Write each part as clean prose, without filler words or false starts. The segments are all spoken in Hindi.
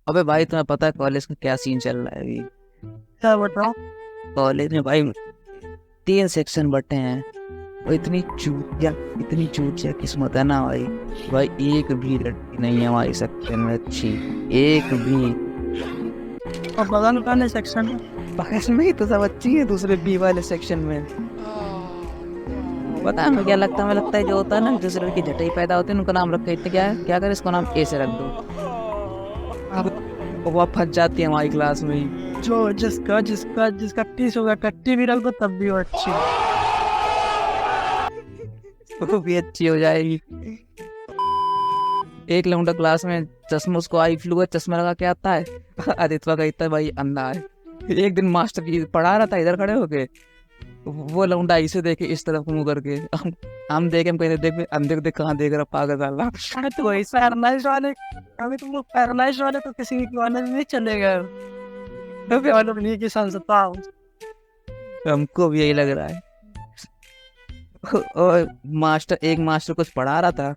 अबे भाई तुम्हें पता है कॉलेज में क्या सीन चल रहा है अभी? क्या बताओ। कॉलेज में भाई 3 सेक्शन बटे हैं। और इतनी चूतिया किस्मत है ना भाई। भाई एक भी लड़की नहीं है हमारे सेक्शन में अच्छी। एक भी। और बगल वाले सेक्शन में बगल में ही तो सब अच्छी है दूसरे बी वाले सेक्शन में। पता है हमें क्या लगता है? हमें लगता है जो होता है ना, जिस लड़की झटाई पैदा होती है उनका नाम रख के इतने क्या करे, इसको नाम ए से रख दो। अब वो फंस जाती है हमारी क्लास में ही। जो जिसका जिसका जिसका टीस होगा कट्टी भी रख दो तब भी वो अच्छी है। वो भी अच्छी हो जाएगी। एक लौंडा क्लास में चश्मा, उसको आई फ्लू है, चश्मा लगा के आता है। आदित्य कहता है भाई अंधा है। एक दिन मास्टर जी पढ़ा रहा था इधर खड़े होके, वो लौंडा इसे देखे इस तरफ मुंह करके। हम देखे, हम कहते देख अंधे को देख कहाँ देख रहा पागल वाला। अरे तो वही पैरालाइज वाले, अभी तुम लोग पैरालाइज वाले तो किसी की कॉलेज में नहीं चले गए। अभी वालों नहीं की संस्था हो। हमको भी यही लग रहा है। और एक मास्टर कुछ पढ़ा रहा था,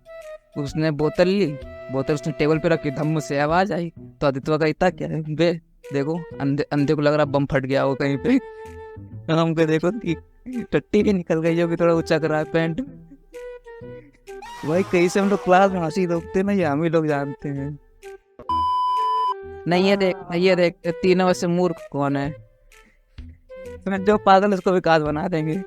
उसने बोतल ली, बोतल उसने टेबल पे रखी, धम्म से आवाज आई। तो आदित्य का इतना क्या है बे, देखो अंधे अंधे को लग रहा बम फट गया हो कहीं पे। हमको देखो कि टट्टी भी निकल गई होगी, थोड़ा ऊंचा करा है पैंट। भाई कहीं से हम लोग क्लास में हंसी रोकते ना, ये हम ही लोग जानते हैं। नहीं ये देख तीनों में से मूर्ख कौन है? जो पागल उसको विकास बना देंगे।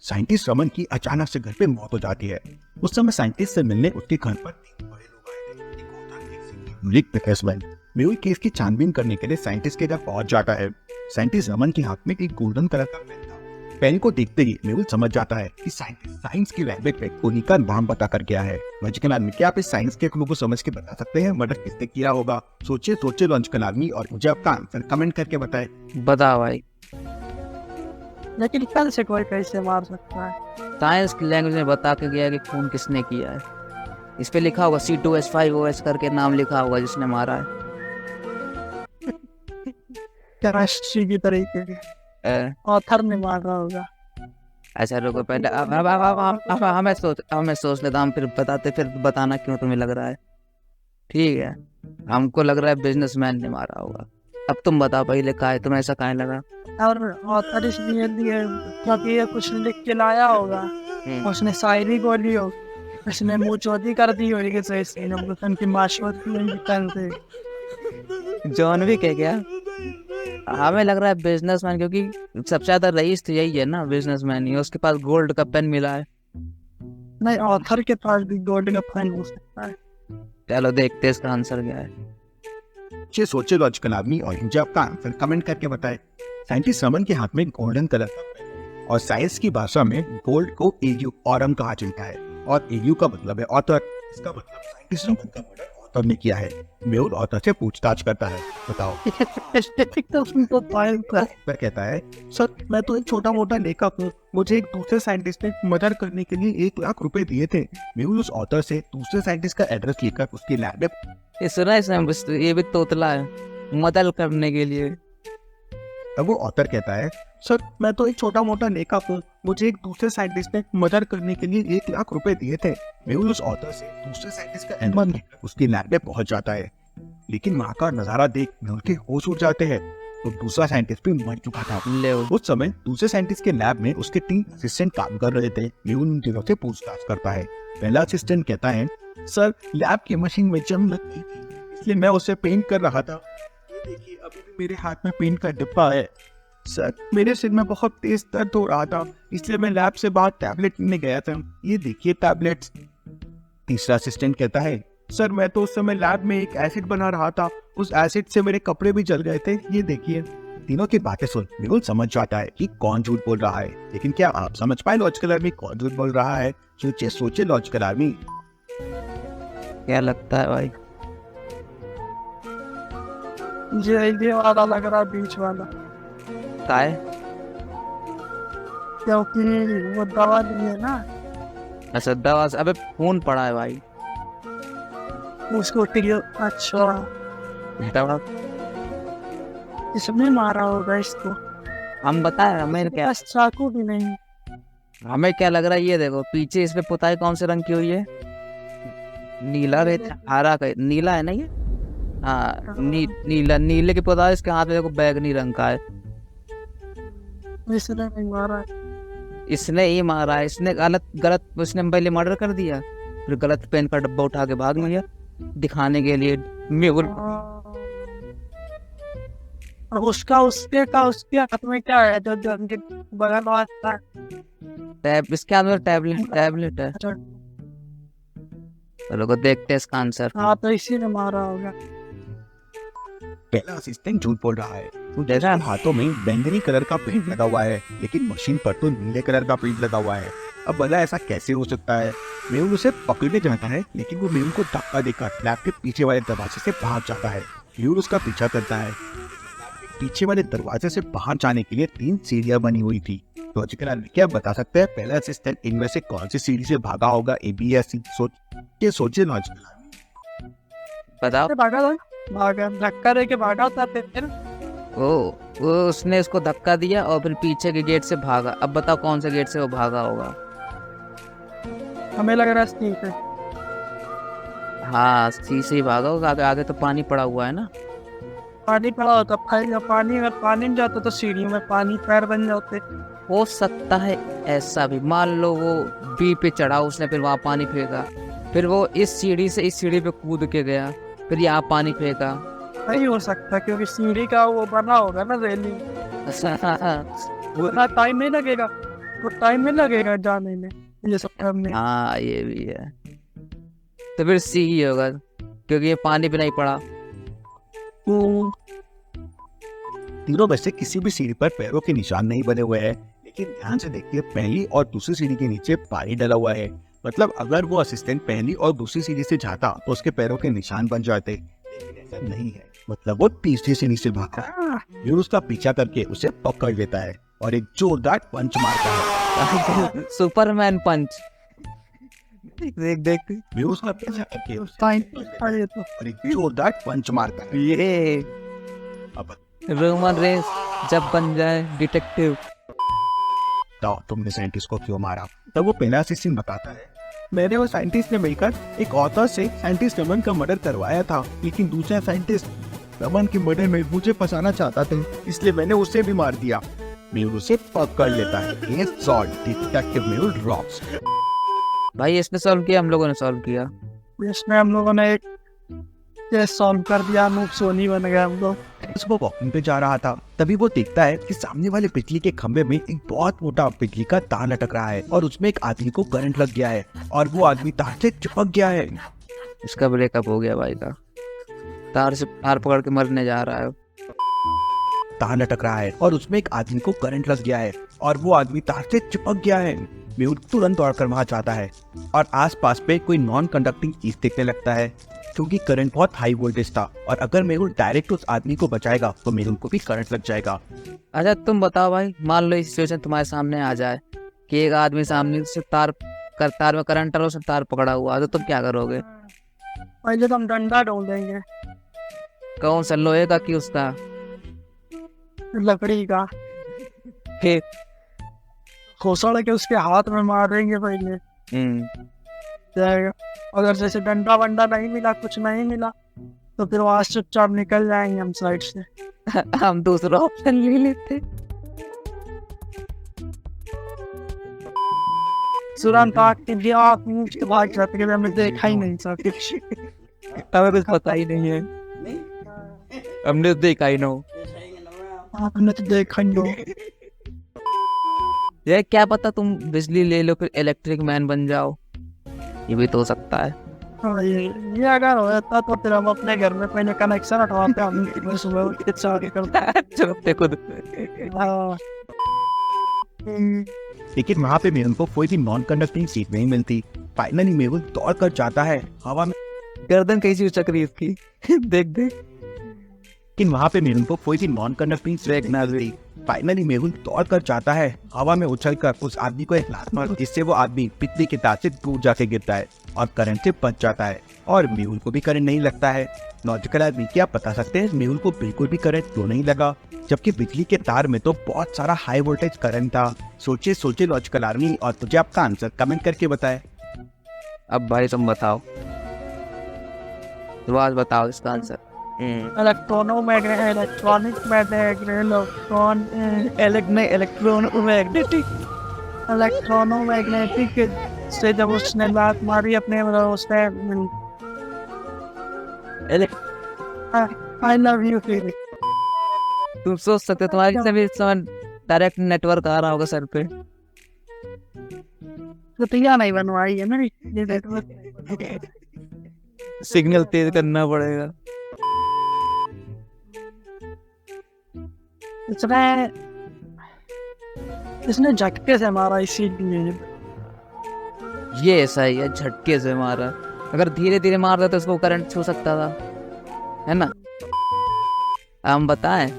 साइंटिस्ट रमन की अचानक से घर पे मौत हो जाती है। उस समय साइंटिस्ट से मिलने उसके घर पर 3 बड़े लोग आए थे। एक होता है, एक Singh, unique professor Mehul case की छानबीन करने के लिए साइंटिस्ट के घर पहुंच जाता है। साइंटिस्ट रमन के हाथ में एक गोल्डन कलर का पेन था। पेन को देखते ही मेहुल समझ जाता है कि साइंटिस्ट साइंस की लैंग्वेज में उन्हीं का नाम बता कर गया है। लॉजिकल आदमी, क्या आप इस साइंस के क्लू को समझ के बता सकते हैं मर्डर किसने किया होगा? सोचे लॉजिकल आदमी, और मुझे आपका आंसर कमेंट करके बताए। बता भाई। लेकिन कल से कोई कैसे मार सकता है? साइंस की लैंग्वेज में बता के गया कि खून किसने किया है। इस पे लिखा होगा C2H5OH करके नाम लिखा होगा जिसने मारा है। केमिस्ट्री की तरीके के ऑथर ने मारा होगा। अच्छा रुको पहले, अब हमें सोच लेता, हम फिर बताते, फिर बताना क्यों तुम्हें लग रहा है। ठीक है, हमको लग रहा है बिजनेसमैन ने मारा होगा। अब तुम बताओ पहले का है, तुम्हें ऐसा काहे लगा? और ऑथर इसलिए दिए क्योंकि ये कुछ लिख के लाया होगा। उसने शायरी बोली हो, उसने मुंह चौधी कर दी होगी तो इसलिए हम की माशवत से। जॉन भी कह गया। हमें लग रहा है बिजनेसमैन, क्योंकि सबसे ज्यादा रईस तो यही है ना, बिजनेसमैन ही। उसके पास गोल्ड का पेन मिला है। नहीं, ऑथर के पास भी गोल्ड का पेन हो सकता है। चलो देखते हैं इसका आंसर क्या है। सोचे लॉजिकल आदमी, और मुझे आपका आंसर कमेंट करके बताए। साइंटिस्ट रमन के हाथ में गोल्डन कलर का पेन, और साइंस की भाषा में गोल्ड को एयू ऑरम कहा जाता है, और एयू का मतलब है ऑथर। इसका मतलब साइंटिस्ट रमन का मर्डर ऑथर ने किया है। मेहुल ऑथर से पूछताछ करता है, बताओ। वह कहता है, सर मैं तो एक छोटा मोटा लेखक हूँ, मुझे एक दूसरे साइंटिस्ट ने मर्डर करने के लिए 1 लाख रुपए दिए थे। मेहुल उस ऑथर से दूसरे साइंटिस्ट का एड्रेस लेकर उसकी लैब में। ये सुना है इसने, ये भी तोतला है मदद करने के लिए। अब वो ऑथर कहता है, सर मैं तो एक छोटा मोटा लेखक हूँ, मुझे एक दूसरे साइंटिस्ट ने मर्डर करने के लिए 1 लाख रुपए दिए थे। मेहुल उस ऑथर से दूसरे साइंटिस्ट का एड्रेस लेकर उसकी लैब में पहुंच जाता है। लेकिन वहाँ का नजारा देख मेहुल के होश उड़ जाते हैं। तो दूसरा साइंटिस्ट भी मर चुका था। उस समय दूसरे साइंटिस्ट के लैब में उसके 3 असिस्टेंट काम कर रहे थे। मेहुल उन तीनों से पूछताछ करता है। पहला असिस्टेंट कहता है, सर लैब की मशीन में जंग लग गई थी, इसलिए मैं उसे पेंट कर रहा था। देखिए अभी भी मेरे हाथ में पेंट का डिब्बा है। सर मेरे सिर में बहुत तेज दर्द हो रहा था, इसलिए मैं लैब से बाहर टैबलेट लेने गया था। ये देखिए टैबलेट्स। तीसरा असिस्टेंट कहता है, सर मैं तो उस समय लैब में एक एसिड बना रहा था, उस एसिड से मेरे कपड़े भी जल गए थे, ये देखिए। तीनों की बातें सुन मेहुल समझ जाता है कि कौन झूठ बोल रहा है। लेकिन क्या आप समझ पाए लॉजिकल आदमी कौन झूठ बोल रहा है? सोचे लॉजिकल आदमी। क्या लगता है भाई? ये वाला लग रहा है, बीच वाला। का है? क्योंकि वो दवा दी है ना, अच्छा दवा से, अबे खून पड़ा है भाई। उसको अच्छा दवा इसने मारा होगा इसको। हम बताए, हमें क्या, बस चाकू भी नहीं। हमें क्या लग रहा है, ये देखो पीछे इस पे पुताई कौन से रंग की हुई है? नीला रहता है, हरा का नीला है ना ये। हाँ नीला, नीले के पता है इसके हाथ में देखो बैगनी रंग का है। इसने नहीं मारा। इसने ही मारा है, इसने गलत गलत उसने पहले मर्डर कर दिया, फिर गलत पेन का डब्बा उठा के भाग लिया दिखाने के लिए मेहुल। और उसका उसके हाथ में क्या है जो जो उनके बगल में आता है? टैब, इसके हाथ में टैबलेट है। चलो को देखते हैं इसका आंसर। हाँ तो इसी ने मारा होगा। पहला असिस्टेंट झूठ बोल रहा है। तो जैसा हाथों में बैंगनी कलर का पेंट लगा हुआ है, लेकिन मशीन पर तो नीले कलर का पेंट लगा हुआ है। अब भला ऐसा कैसे हो सकता है? मेहुल उसे पकड़ने जाता है, लेकिन वो मेहुल को धक्का देकर लैब के पीछे वाले दरवाजे से भाग जाता है। मेहुल उसका पीछा करता है। पीछे वाले दरवाजे से बाहर जाने के लिए 3 सीढ़ियां बनी हुई थी। तो क्या बता सकते हैं पहला असिस्टेंट इनमें से कौन सी सीढ़ी से भागा होगा? ए, बी या सी? सोचिए लॉजिकल। बताओ। भागा धक्का दे के भागा था फिर। वो उसने इसको धक्का दिया और फिर पीछे के गेट से भागा। अब बताओ कौन से गेट से वो भागा होगा? हमें लग रहा है सी पे। हाँ सी से ही भागा होगा। आगे तो पानी पड़ा हुआ है ना। पानी पड़ा होता फिर पानी, अगर पानी में जाता तो सीढ़ी में पानी पैर बन जाते। हो सकता है ऐसा भी। मान लो वो बी पे चढ़ा उसने, फिर वहाँ पानी फेंका, फिर वो इस सीढ़ी से इस सीढ़ी पे कूद के गया, फिर यहाँ पानी फेंका। नहीं हो सकता क्योंकि सीढ़ी का वो बना होगा ना रेलिंग, उतना टाइम नहीं लगेगा। वो टाइम नहीं लगेगा जाने में ये सब करने। हाँ ये भी है। तो फिर सी ही होगा क्योंकि ये पानी भी नहीं पड़ा। तीनों में से किसी भी सीढ़ी पर पैरों के निशान नहीं बने हुए हैं, लेकिन ध्यान से देखिए पहली और दूसरी सीढ़ी के नीचे पानी डला हुआ है। मतलब अगर वो असिस्टेंट पहली और दूसरी सीढ़ी से जाता तो उसके पैरों के निशान बन जाते, लेकिन ऐसा नहीं है। मतलब वो तीसरी सीढ़ी से भागा, फिर उसका पीछा करके उसे पकड़ लेता है और एक जोरदार पंच मारता है। सुपरमैन पंच। देख देख फिर उसका पीछा करके उसे और एक जोरदार पंच मारता है। ये अब रोमन रेंस जब बन जाए डिटेक्टिव। बताओ तुमने साइंटिस्ट को क्यों मारा? तब वो पहला असिस्टेंट बताता है, मैंने वो साइंटिस्ट ने मिलकर एक ऑथर से साइंटिस्ट रमन का मर्डर करवाया था, लेकिन दूसरा साइंटिस्ट रमन के मर्डर में मुझे फंसाना चाहता था, इसलिए मैंने उसे भी मार दिया। मेहुल उसे पकड़ लेता है। ये सॉल्व डिटेक्टिव मेहुल रॉक्स। भाई इसने सॉल्व किया, हम लोगों ने सॉल्व किया। इसमें हम लोगों ने एक केस सॉल्व कर दिया। अनूप सोनी बन गया हम लोग। वो वॉकिंग पे जा रहा था, तभी वो देखता है कि सामने वाले बिजली के खंभे में एक बहुत मोटा बिजली का तार लटक रहा है और उसमें एक आदमी को करंट लग गया है और वो आदमी तार से चिपक गया है। इसका ब्रेकअप हो गया भाई का। तार पकड़ के मरने जा रहा है। तार लटक रहा है और उसमें एक आदमी को करंट लग गया है और वो आदमी तार से चिपक गया है। मेहुल तुरंत दौड़कर वहां जाता है और आसपास पे कोई नॉन कंडक्टिंग चीज देखने लगता है, क्योंकि करंट बहुत हाई वोल्टेज था और अगर मेहुल डायरेक्ट उस आदमी को बचाएगा तो मेहुल को भी करंट लग जाएगा। अच्छा तुम बताओ भाई, मान लो इस सिचुएशन तुम्हारे सामने आ जाए कि एक आदमी सामने से तार में करंट और उसने तार पकड़ा हुआ, तो तुम क्या करोगे? पहले तो हम डंडा ढूंढेंगे। कौन सा, लोहे का कि उसका? लकड़ी का। फिर खोसड़ के उसके हाथ में मारेंगे पहले। जाएगा। अगर जैसे डंडा वंडा नहीं मिला, कुछ नहीं मिला, तो फिर वहां से चुपचाप निकल जाएंगे हम साइड से। हम दूसरा ऑप्शन ले लेते। तुरंत आग के लिए आग नीच के भाग जाते कि हमें देखा ही नहीं सब कुछ। हमें कुछ पता ही नहीं है, हमने तो देखा ही ना हो। आपने तो देखा ही नहीं। ये क्या पता तुम बिजली ले लो फिर इलेक्ट्रिक मैन बन जाओ, ये भी तो हो सकता है। हाँ, ये अगर हो जाता तो फिर हम अपने घर में पहले कनेक्शन हटवाते, हम सुबह उठ के चार्ज करते चलते खुद। हाँ। लेकिन वहाँ पे मेहुल को कोई भी नॉन कंडक्टिंग सीट नहीं मिलती। फाइनली मेहुल दौड़ कर जाता है हवा में। गर्दन कैसी चक रही इसकी। देख देख। लेकिन वहाँ पे मेहुल को कोई भी नॉन कंडक्टिंग सीट नहीं मिलती। फाइनली मेहुल दौड़ कर जाता है हवा में उछलकर उस आदमी को एक लात मार, जिससे वो आदमी बिजली के तार से दूर जाके गिरता है और करंट से बच जाता है और मेहुल को भी करंट नहीं लगता है। लॉजिकल आदमी क्या बता सकते हैं मेहुल को बिल्कुल भी करंट क्यों नहीं लगा, जबकि बिजली के तार में तो बहुत सारा हाई वोल्टेज करंट था। सोचिए लॉजिकल आदमी, और तुझे आपका आंसर कमेंट करके बताए। अब भाई तुम बताओ। तो आज बताओ इसका आंसर। इलेक्ट्रोमैग्नेटिक से जब उसने लात मारी अपने मतलब उसने आई लव यू फिर तुम सोच सकते हो तुम्हारी से भी डायरेक्ट नेटवर्क आ रहा होगा सर पे। तो यहाँ नहीं बनवाई है ना ये नेटवर्क। सिग्नल तेज करना पड़ेगा। इसने झटके से मारा इसीलिए। ये ऐसा ही है, झटके से मारा। अगर धीरे धीरे मारता तो उसको करंट छू सकता था, है ना। हम बताएं,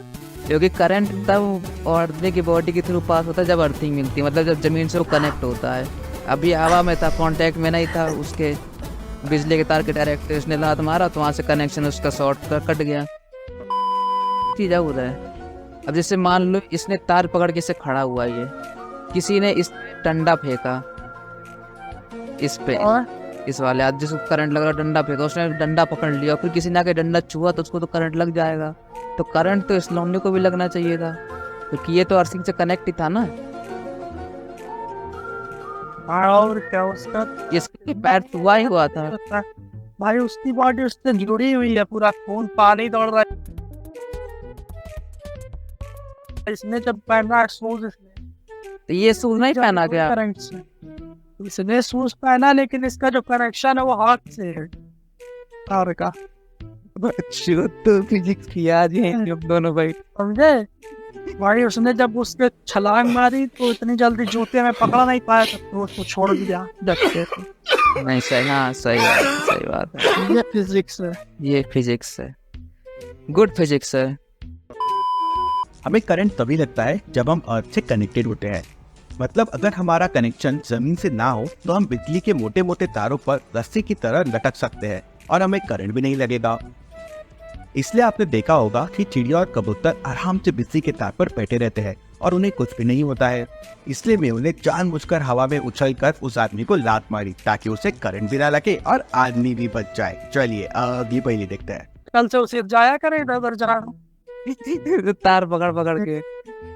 क्योंकि करंट तब आदमी की बॉडी के थ्रू पास होता है जब अर्थिंग मिलती है, मतलब जब जमीन से वो कनेक्ट होता है। अभी हवा में था, कांटेक्ट में नहीं था, उसके बिजली के तार के डायरेक्ट उसने लात मारा तो वहाँ से कनेक्शन उसका शॉर्ट कट गया। चीज़ हो रहा है। अब जैसे मान लो इसने तार पकड़ के से खड़ा हुआ, ये किसी ने इस डंडा फेंका इस पे, इस वाले आज जिसको करंट लग रहा डंडा फेंका, उसने डंडा पकड़ लिया, फिर किसी ने आके डंडा छुआ तो उसको तो करंट लग जाएगा। तो करंट तो इस लौंडे को भी लगना चाहिए था, क्योंकि ये तो अर्थिंग से कनेक्ट ही था ना। और क्या उसका इसके पैर हुआ ही हुआ था भाई, उसकी बॉडी उससे जुड़ी हुई है, पूरा खून पानी दौड़ रहा है। इसने जब पहना शूज, तो ये शूज नहीं पहना गया करंट से, इसने शूज पहना, लेकिन इसका जो कनेक्शन है वो हाथ से है तार का। तो फिजिक्स की याद है हम दोनों भाई, समझे भाई। उसने जब उसके छलांग मारी तो इतनी जल्दी जूते में पकड़ नहीं पाया, तो उसको छोड़ दिया झटके से। नहीं सही, हाँ सही बात है। ये फिजिक्स है, ये फिजिक्स है, गुड फिजिक्स है। हमें करंट तभी लगता है जब हम अर्थ से कनेक्टेड होते हैं। मतलब अगर हमारा कनेक्शन जमीन से ना हो तो हम बिजली के मोटे मोटे तारों पर रस्सी की तरह लटक सकते हैं और हमें करंट भी नहीं लगेगा। इसलिए आपने देखा होगा कि चिड़िया और कबूतर आराम से बिजली के तार पर बैठे रहते हैं और उन्हें कुछ भी नहीं होता है। इसलिए मैं उन्हें जानबूझकर हवा में उछलकर उस आदमी को लात मारी ताकि उसे करंट भी ना लगे और आदमी भी बच जाए। चलिए अगली पहेली देखते हैं। कल से उसे जाया करे इधर उधर जा, तार पकड़ के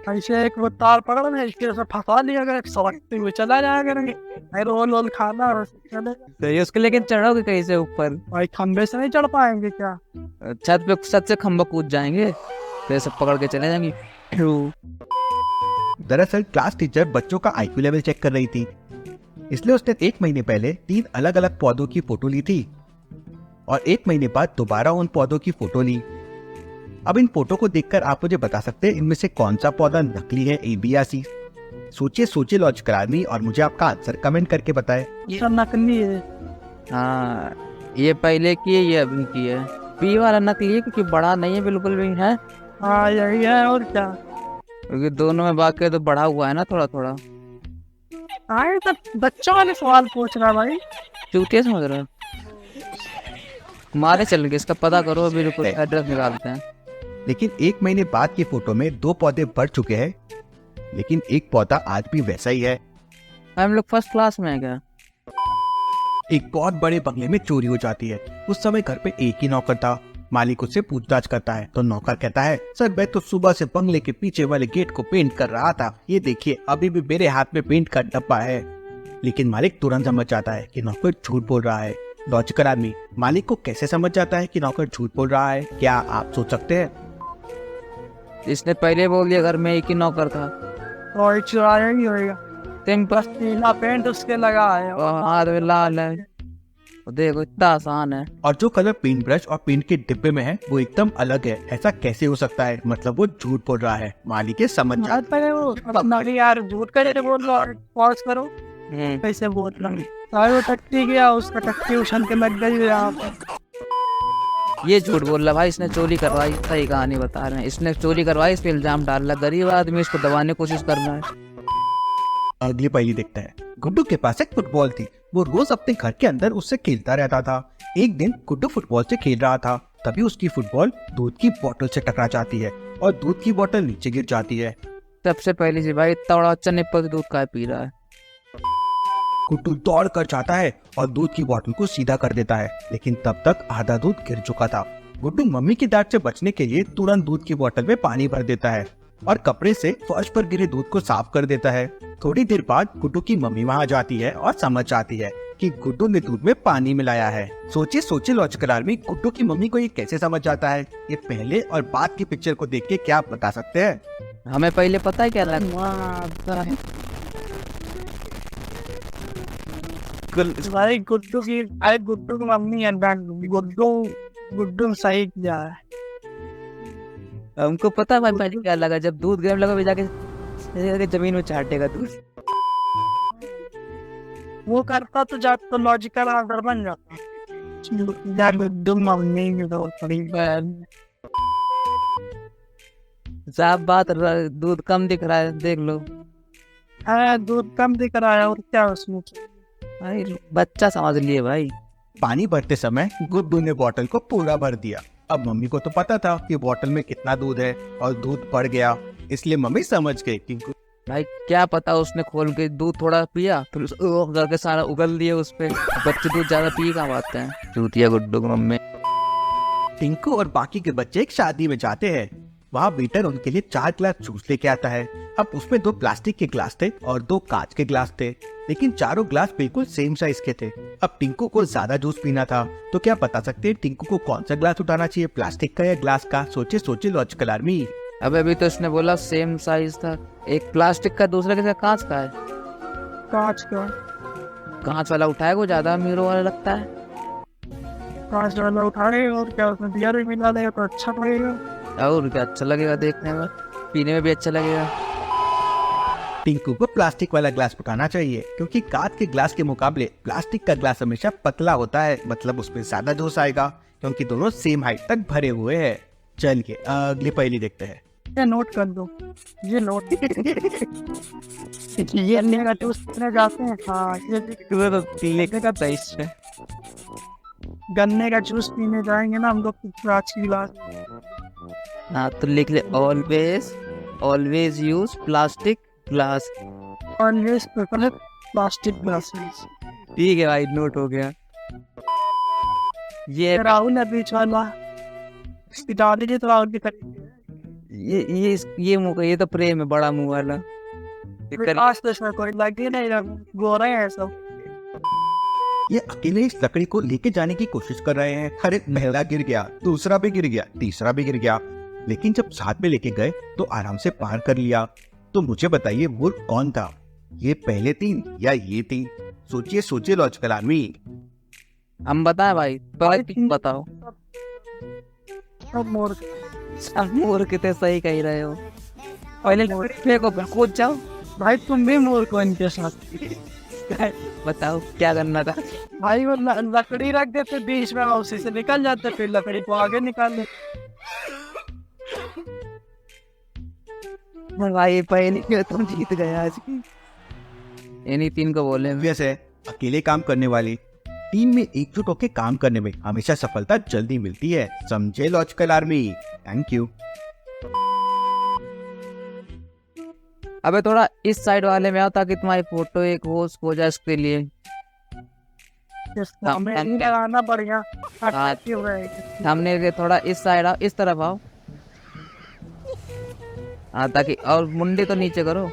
ऐसे एक वो तार पकड़ में इसके से फंसा लिया अगर सड़कते हुए चला जाया करेंगे, रोल रोल खाना और चले। तो ये उसके लेकिन चढ़ोगे कहीं से ऊपर? भाई खंबे से नहीं चढ़ पाएंगे क्या? छत पे सच से खंबा कूद जाएंगे, तो सब पकड़ के चले जाएंगे। दरअसल क्लास टीचर बच्चों का IQ लेवल चेक कर रही थी, इसलिए उसने 1 महीने पहले 3 अलग अलग पौधों की फोटो ली थी और 1 महीने बाद दोबारा उन पौधों की फोटो ली। अब इन फोटो को देखकर आप मुझे बता सकते हैं इनमें से कौन सा पौधा नकली है, A, B या C? सोचिए लॉजिकल आदमी, और मुझे आपका आंसर कमेंट करके बताएं। ये सब नकली है। हाँ, ये पहले की है, ये अभी की है। बी वाला नकली है क्योंकि बड़ा नहीं है बिल्कुल भी, है। हाँ यही है, और क्या? क्योंकि दोनों में बाकी तो बढ़ा हुआ है ना थोड़ा थोड़ा। हाँ तो बच्चों वाले सवाल पूछ रहा भाई, चूतिया समझ रहे हो? मारे चल के इसका पता करो, बिल्कुल एड्रेस निकालते हैं। लेकिन 1 महीने बाद की फोटो में 2 पौधे बढ़ चुके हैं, लेकिन एक पौधा आज भी वैसा ही है। हम लोग फर्स्ट क्लास में है क्या? एक बहुत बड़े बंगले में चोरी हो जाती है। उस समय घर पे एक ही नौकर था। मालिक उससे पूछताछ करता है तो नौकर कहता है, सर मैं तो सुबह से बंगले के पीछे वाले गेट को पेंट कर रहा था, ये देखिए अभी भी मेरे हाथ में पेंट का डब्बा है। लेकिन मालिक तुरंत समझ जाता है कि नौकर झूठ बोल रहा है। लॉजिकल आदमी मालिक को कैसे समझ जाता है कि नौकर झूठ बोल रहा है, क्या आप सोच सकते हैं? इसने पहले बोल दिया घर में एक ही नौकर था, और चुराया ही होगा। बस नीला पेंट उसके लगा है और हाथ में लाल है। देखो इतना आसान है। और जो कलर पेंट ब्रश और पेंट के डिब्बे में है वो एकदम अलग है। ऐसा कैसे हो सकता है? मतलब वो झूठ बोल रहा है। मालिक ये समझ जाता है। नहीं यार, झूठ करे बोल रहा, पॉज करो, कैसे बोल रहा? वो टट्टी गया, उसका टट्टी उछल के लग गई यहाँ पर। ये झूठ बोल रहा भाई, इसने चोरी करवाई, सही कहानी बता रहे हैं। इसने चोरी करवाई, इस पे इल्जाम डाल रहा। गरीब आदमी इसको दबाने की कोशिश कर रहा है। अगली पहेली देखते हैं। गुड्डू के पास एक फुटबॉल थी। वो रोज अपने घर के अंदर उससे खेलता रहता था। एक दिन गुड्डू फुटबॉल से खेल रहा था, तभी उसकी फुटबॉल दूध की बोतल से टकरा जाती है और दूध की बोतल नीचे गिर जाती है। सबसे पहली चीज भाई, इतना बड़ा बच्चा निप्पल से दूध का पी रहा है? गुड्डू दौड़ कर जाता है और दूध की बोतल को सीधा कर देता है, लेकिन तब तक आधा दूध गिर चुका था। गुड्डू मम्मी की डांट से बचने के लिए तुरंत दूध की बोतल में पानी भर देता है और कपड़े से फर्श पर गिरे दूध को साफ कर देता है। थोड़ी देर बाद गुड्डू की मम्मी वहाँ जाती है और समझ जाती है कि गुड्डू ने दूध में पानी मिलाया है। सोचिए सोचिए लॉजिकल आर्मी, गुड्डू की मम्मी को ये कैसे समझ जाता है? ये पहले और बाद की पिक्चर को देख के क्या आप बता सकते हैं? हमें पहले पता है क्या लगा? भाई गुड्डू की, अरे गुड्डू की मम्मी है, गुड्डू सही किया है। हमको पता है भाई पहले क्या लगा, जब दूध गर्म लगा जाके जमीन में चाटेगा दूध। वो करता तो जात तो लॉजिकल आंसर बन जाता। गुड्डू मम्मी की तो बड़ी बहन। साफ बात, दूध कम दिख रहा है, देख लो। हाँ, दूध कम दिख रहा है और क्या उसमें। भाई बच्चा समझ लिए भाई। पानी भरते समय गुड्डू ने बोतल को पूरा भर दिया। अब मम्मी को तो पता था कि बोतल में कितना दूध है और दूध बढ़ गया, इसलिए मम्मी समझ गई कि भाई क्या पता उसने खोल के दूध थोड़ा पिया, फिर करके सारा उगल दिया उस पे। बच्चे दूध ज्यादा पी कहाँ पाते हैं, चूतिया गुड्डू की मम्मी। टिंकू और बाकी के बच्चे एक शादी में जाते हैं। वहाँ वेटर उनके लिए 4 ग्लास जूस लेके आता है। अब उसमें 2 प्लास्टिक के ग्लास थे और 2 कांच के ग्लास थे, लेकिन चारों ग्लास बिल्कुल सेम साइज के थे। अब टिंकू को ज्यादा जूस पीना था, तो क्या बता सकते हैं टिंकू को कौन सा ग्लास उठाना चाहिए, प्लास्टिक का या ग्लास का? सोचे सोचे लॉजिकल आर्मी। अब अभी तो उसने बोला सेम साइज था, एक प्लास्टिक का दूसरा किसी कांच का है। कांच का? कांच वाला उठाएगा वो ज्यादा अमीरों वाला लगता है। कांच वाला उठाए और क्या उसमें बियर भी मिला देगा तो अच्छा लगेगा। और क्या अच्छा लगेगा देखने में, पीने में भी अच्छा लगेगा। टिंकू को प्लास्टिक वाला ग्लास उठाना चाहिए, क्योंकि कांच के ग्लास के मुकाबले प्लास्टिक का ग्लास हमेशा पतला होता है, मतलब उसमें ज्यादा जोश आएगा, क्योंकि दोनों सेम हाइट तक भरे हुए हैं। चलिए अगली पहेली देखते हैं। ये नोट कर दो, ये नोट। ये गन्ने का जूस पीने जाते हैं। हाँ, ये लेके का 23 है। गन्ने का जूस पीने जाएंगे ना हम लोग कांच की गिलास। हाँ तो लिख ले, always use plastic glass. Always prefer plastic glasses. ठीक है भाई, नोट हो गया। ये राहुल है बीच वाला, इसकी दादी जी तो राहुल की तरह। ये मुंह, ये तो प्रेम है, बड़ा मुंह वाला। आज तो इसमें कोई लगे नहीं, गोरा है सब। ये अकेले इस लकड़ी को लेके जाने की कोशिश कर रहे हैं। अरे पहला गिर गया, दूसरा भी गिर गया, तीसरा भी गिर गया, लेकिन जब साथ में लेके गए तो आराम से पार कर लिया। तो मुझे बताइए मूर्ख कौन था, ये पहले 3 या ये 3? सोचिए सोचिए लॉजिकल आर्मी। हम बताएं भाई, पहले 3 बताओ। सब मोर मोर कितने सही कह रहे हो। पहले लकड़ी फेंको, फिर कूद जाओ। भाई, तुम भी मोर को इनके साथ। बताओ क्या करना था? भाई वो लकड़ी रख देते बीच में, उसी से निकल जाते, फिर लकड़ी को आगे निकाल ले। भाई पहले क्यों तुम जीत गए आज की। इन्हीं 3 को बोले। वैसे अकेले काम करने वाली टीम में एकजुट होकर काम करने में हमेशा सफलता जल्दी मिलती है, समझे लॉजिकल आर्मी? Thank you. अबे थोड़ा इस साइड वाले में आओ ताकि तुम्हारी फोटो एक हो जाए उसके लिए। हमें नहीं लगाना बढ़िया। सामने के थोड़ा इस साइड आओ, इस तरफ आओ। हाँ ताकि, और मुंडी तो नीचे करो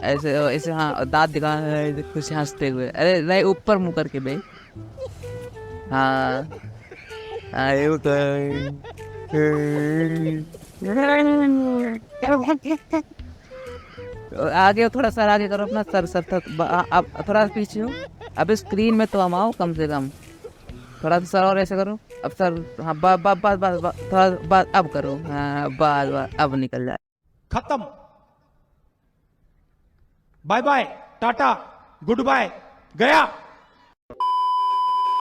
ऐसे ऐसे। हाँ दांत दिखा कुछ हंसते हुए। अरे नहीं, ऊपर मुंह करके बे। हाँ आगे थोड़ा सर आगे करो अपना, सर अब थोड़ा पीछे हो। अब स्क्रीन में तो हम आओ कम से कम। थोड़ा सा सर और ऐसे करो। अब सर, हाँ बस थोड़ा बस अब करो। हाँ बस अब निकल जाए। खत्म। Bye bye, tata, goodbye, गया।